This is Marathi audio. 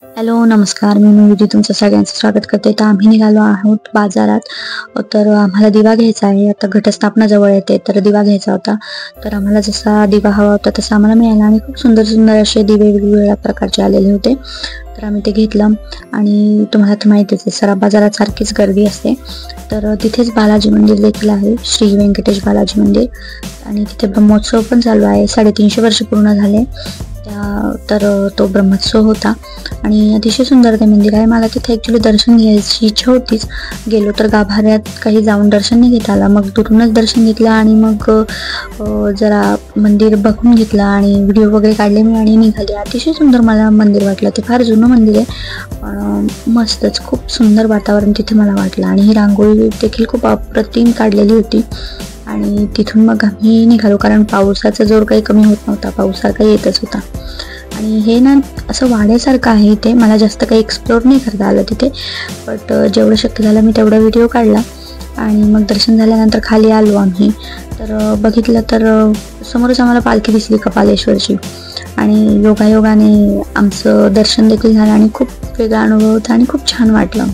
हॅलो, नमस्कार. मी मयुरी तुमचं सगळ्यांचं स्वागत करते. तर आम्ही निघालो आहोत बाजारात. तर आम्हाला दिवा घ्यायचा आहे. आता घटस्थापना जवळ येते, तर दिवा घ्यायचा होता. तर आम्हाला जसा दिवा हवा होता तसा आम्हाला मिळाला आणि खूप सुंदर सुंदर असे दिवे वेगवेगळ्या प्रकारचे आलेले होते. तर आम्ही ते घेतलं आणि तुम्हाला तर माहितीच आहे, सरा बाजारात सारखीच गर्दी असते. तर तिथेच बालाजी मंदिर देखील आहे, श्री व्यंकटेश बालाजी मंदिर, आणि तिथे ब्रह्मोत्सव पण चालू आहे. 350 वर्ष पूर्ण झाले तर तो ब्रह्मोत्सव होता आणि अतिशय सुंदर ते मंदिर आहे. मला तिथे ॲक्च्युली दर्शन घ्यायची इच्छा होतीच. गेलो तर गाभाऱ्यात काही जाऊन दर्शन नाही घेता आला. मग दुरूनच दर्शन घेतलं आणि मग जरा मंदिर बघून घेतलं आणि व्हिडिओ वगैरे काढले मी आणि निघाले. अतिशय सुंदर मला मंदिर वाटलं. ते फार जुनं मंदिर आहे, पण मस्तच खूप सुंदर वातावरण तिथे मला वाटलं. आणि ही रांगोळी देखील खूप अप्रतिम काढलेली होती. आणि तिथून मग आम्ही निघालो, कारण पावसाचा जोर काही कमी होत नव्हता, पाऊस सारखा येतच होता. आणि हे ना असं वाड्यासारखं आहे इथे. मला जास्त काही एक्सप्लोर नाही करता आलं तिथे, बट जेवढं शक्य झालं मी तेवढा व्हिडिओ काढला. आणि मग दर्शन झाल्यानंतर खाली आलो आम्ही. तर बघितलं तर समोरच आम्हाला पालखी दिसली कपालेश्वरची, आणि योगायोगाने आमचं दर्शन देखील झालं आणि खूप वेगळा अनुभव होता आणि खूप छान वाटलं.